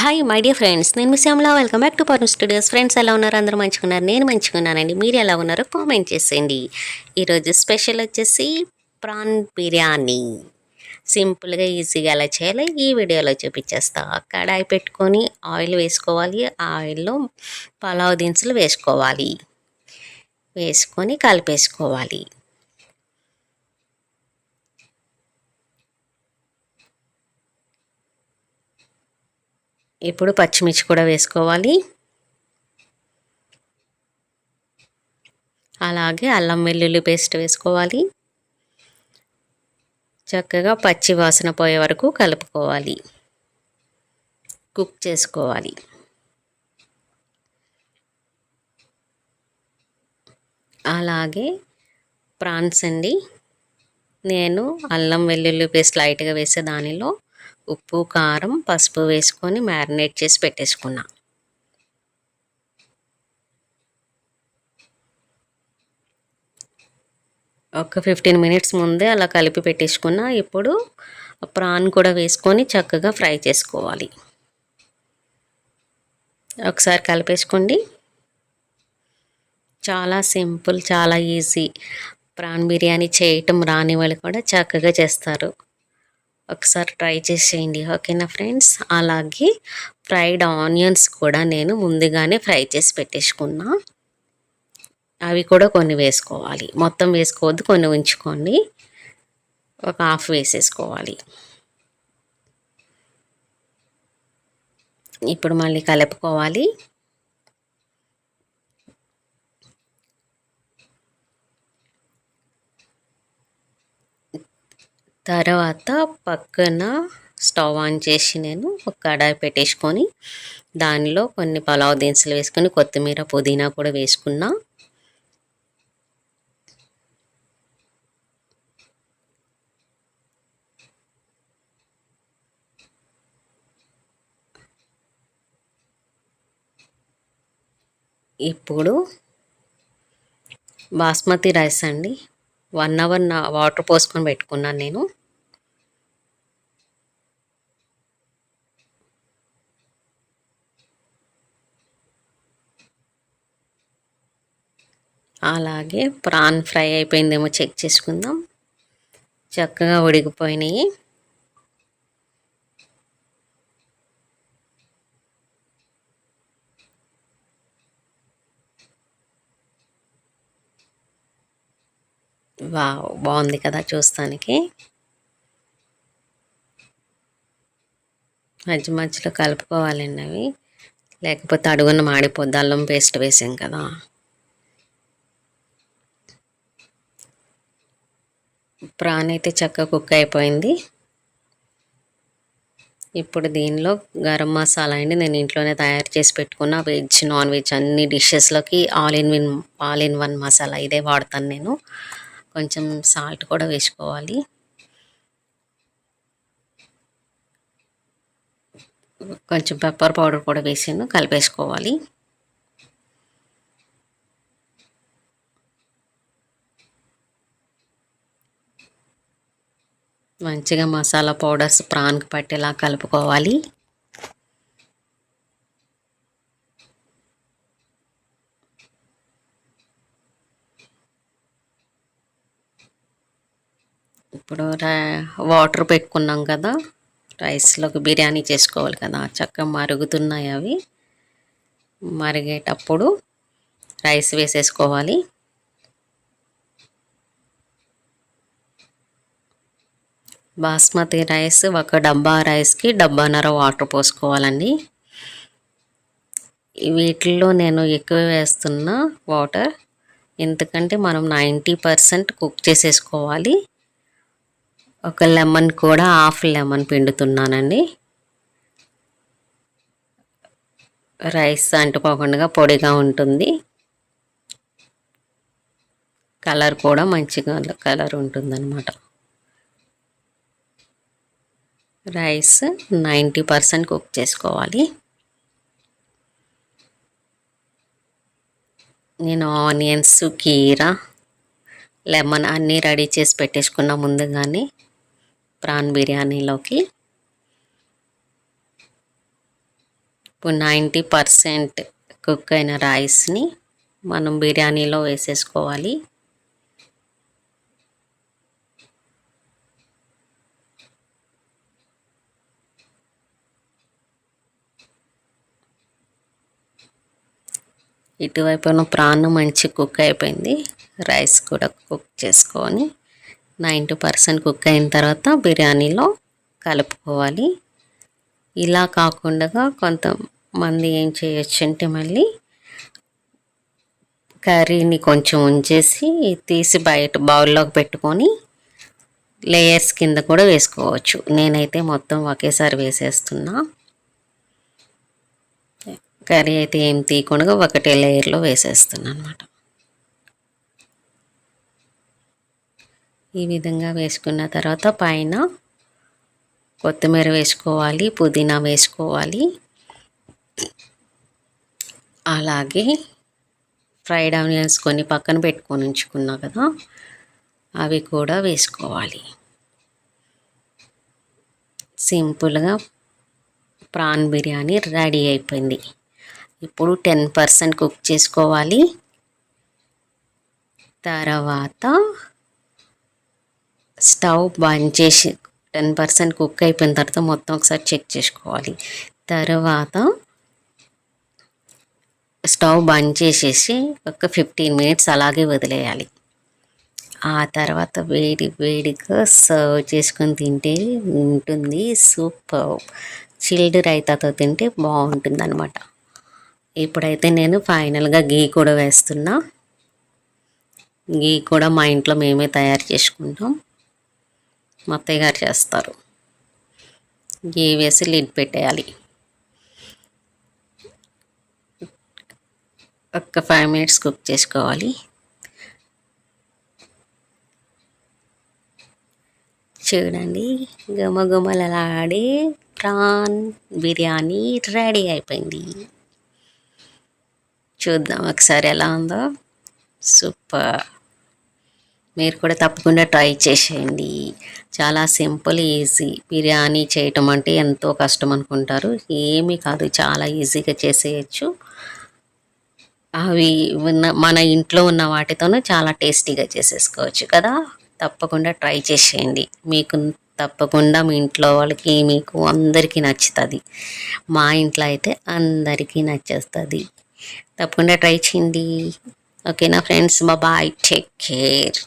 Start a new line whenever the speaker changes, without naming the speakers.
Hi my dear friends, నేను మీ Shyamala. Welcome back to Pavan studios. Friends ఎలా ఉన్నారు? అందరూ మంచిగున్నారు? నేను మంచిగున్నానండి. మీరు ఎలా ఉన్నారో కామెంట్ చేసేయండి. ఈరోజు స్పెషల్ వచ్చేసి ప్రాన్ బిర్యానీ. సింపుల్గా ఈజీగా ఎలా చేయాలో ఈ వీడియోలో చూపించేస్తా. కడాయి పెట్టుకొని ఆయిల్ వేసుకోవాలి. ఆ ఆయిల్లో పలావ్ దినుసులు వేసుకోవాలి. వేసుకొని కలిపేసుకోవాలి. ఇప్పుడు పచ్చిమిర్చి కూడా వేసుకోవాలి. అలాగే అల్లం వెల్లుల్లి పేస్ట్ వేసుకోవాలి. చక్కగా పచ్చి వాసన పోయే వరకు కలుపుకోవాలి, కుక్ చేసుకోవాలి. అలాగే ప్రాన్స్ అండి, నేను అల్లం వెల్లుల్లి పేస్ట్ లైట్గా వేసే దానిలో ఉప్పు కారం పసుపు వేసుకొని మ్యారినేట్ చేసి పెట్టేసుకున్నా. ఒక 15 మినిట్స్ ముందే అలా కలిపి పెట్టేసుకున్నా. ఇప్పుడు ప్రాన్ కూడా వేసుకొని చక్కగా ఫ్రై చేసుకోవాలి. ఒకసారి కలిపేసుకోండి. చాలా సింపుల్, చాలా ఈజీ. ప్రాన్ బిర్యానీ చేయటం రాని వాళ్ళు కూడా చక్కగా చేస్తారు. ఒకసారి ట్రై చేసేయండి, ఓకేనా ఫ్రెండ్స్? అలాగే ఫ్రైడ్ ఆనియన్స్ కూడా నేను ముందుగానే ఫ్రై చేసి పెట్టేసుకున్నా. అవి కూడా కొన్ని వేసుకోవాలి. మొత్తం వేసుకోవద్దు, కొన్ని ఉంచుకోండి. ఒక హాఫ్ వేసేసుకోవాలి. ఇప్పుడు మళ్ళీ కలుపుకోవాలి. తర్వాత పక్కన స్టవ్ ఆన్ చేసి నేను ఒక కడాయి పెట్టేసుకొని దానిలో కొన్ని పలావ్ దినుసులు వేసుకొని కొత్తిమీర పుదీనా కూడా వేసుకున్నా. ఇప్పుడు బాస్మతి రైస్ అండి, 1 అవర్ వాటర్ పోసుకొని పెట్టుకున్నాను నేను. అలాగే ప్రాన్ ఫ్రై అయిపోయిందేమో చెక్ చేసుకుందాం. చక్కగా ఉడికిపోయినాయి. వావ్, బాగుంది కదా చూస్తానికి. మధ్య మధ్యలో కలుపుకోవాలండి అవి, లేకపోతే అడుగున మాడిపోద్ది. అల్లం పేస్ట్ వేసాం కదా. ప్రాన్ అయితే చక్కగా కుక్ అయిపోయింది. ఇప్పుడు దీనిలో గరం మసాలా అండి, నేను ఇంట్లోనే తయారు చేసి పెట్టుకున్న వెజ్ నాన్ వెజ్ అన్ని డిషెస్లోకి ఆల్ ఇన్ వన్ మసాలా ఇదే వాడతాను నేను. కొంచెం సాల్ట్ కూడా వేసుకోవాలి. కొంచెం పెప్పర్ పౌడర్ కూడా వేసాను, కలిపేసుకోవాలి. మంచిగా మసాలా పౌడర్స్ ప్రాన్కి పట్టేలా కలుపుకోవాలి. ఇప్పుడు వాటర్ పెట్టుకున్నాం కదా, రైస్లోకి బిర్యానీ చేసుకోవాలి కదా. చక్కగా మరుగుతున్నాయి అవి. మరిగేటప్పుడు రైస్ వేసేసుకోవాలి. బాస్మతి రైస్ ఒక డబ్బా రైస్కి డబ్బాన్నర వాటర్ పోసుకోవాలండి. వీటిల్లో నేను ఎక్కువ వేస్తున్న వాటర్, ఎందుకంటే మనం 90% కుక్ చేసేసుకోవాలి. ఒక లెమన్ కూడా హాఫ్ లెమన్ పిండుతున్నానండి. రైస్ అంటుకోకుండా పొడిగా ఉంటుంది. కలర్ కూడా మంచిగా కలర్ ఉంటుందన్నమాట. రైస్ 90% కుక్ చేసుకోవాలి. నేను ఆనియన్స్, కీరా, లెమన్ అన్నీ రెడీ చేసి పెట్టేసుకున్న ముందుగానే ప్రాన్ బిర్యానీలోకి. ఇప్పుడు 90% కుక్ అయిన రైస్ని మనం బిర్యానీలో వేసేసుకోవాలి. ఇటువైపున ప్రాన్ మంచి కుక్ అయిపోయింది. రైస్ కూడా కుక్ చేసుకొని 90% కుక్ అయిన తర్వాత బిర్యానీలో కలుపుకోవాలి. ఇలా కాకుండా కొంతమంది ఏం చేయొచ్చు అంటే మళ్ళీ కర్రీని కొంచెం ఉంచేసి తీసి బయట బౌల్లోకి పెట్టుకొని లేయర్స్ కింద కూడా వేసుకోవచ్చు. నేనైతే మొత్తం ఒకేసారి వేసేస్తున్నా. కర్రీ అయితే ఏం తీయకుండా ఒకటే లేయర్లో వేసేస్తున్నా అనమాట. ఈ విధంగా వేసుకున్న తర్వాత పైన కొత్తిమీర వేసుకోవాలి, పుదీనా వేసుకోవాలి. అలాగే ఫ్రైడ్ ఆనియన్స్ కొన్ని పక్కన పెట్టుకొని ఉంచుకున్నా కదా, అవి కూడా వేసుకోవాలి. సింపుల్గా ప్రాన్ బిర్యానీ రెడీ అయిపోయింది. ఇప్పుడు 10% కుక్ చేసుకోవాలి. తర్వాత స్టవ్ బంద్ చేసి 10% కుక్ అయిపోయిన తర్వాత మొత్తం ఒకసారి చెక్ చేసుకోవాలి. తర్వాత స్టవ్ బంద్ చేసేసి ఒక 15 మినిట్స్ అలాగే వదిలేయాలి. ఆ తర్వాత వేడి వేడిగా సర్వ్ చేసుకొని తింటే ఉంటుంది సూపర్. చిల్డ్ రైతాతో తింటే బాగుంటుంది అనమాట. ఇప్పుడైతే నేను ఫైనల్గా గీ కూడా వేస్తున్నా. గీ కూడా మా ఇంట్లో మేమే తయారు చేసుకుంటాం, మా అత్తయ్య గారు చేస్తారు. గీ వేసి లిడ్ పెట్టేయాలి. ఒక 5 మినిట్స్ కుక్ చేసుకోవాలి. చూడండి, గుమగుమలాడే ప్రాన్ బిర్యానీ రెడీ అయిపోయింది. చూద్దాం ఒకసారి ఎలా ఉందో. సూపర్. మీరు కూడా తప్పకుండా ట్రై చేసేయండి. చాలా సింపుల్, ఈజీ. బిర్యానీ చేయటం అంటే ఎంతో కష్టం అనుకుంటారు, ఏమీ కాదు, చాలా ఈజీగా చేసేయచ్చు. అవి మన ఇంట్లో ఉన్న వాటితోనే చాలా టేస్టీగా చేసేసుకోవచ్చు కదా. తప్పకుండా ట్రై చేసేయండి. మీకు తప్పకుండా మీ ఇంట్లో వాళ్ళకి, మీకు అందరికీ నచ్చుతుంది. మా ఇంట్లో అయితే అందరికీ నచ్చేస్తుంది. తప్పకుండా ట్రై చేయండి. ఓకేనా ఫ్రెండ్స్, బాయ్, టేక్ కేర్.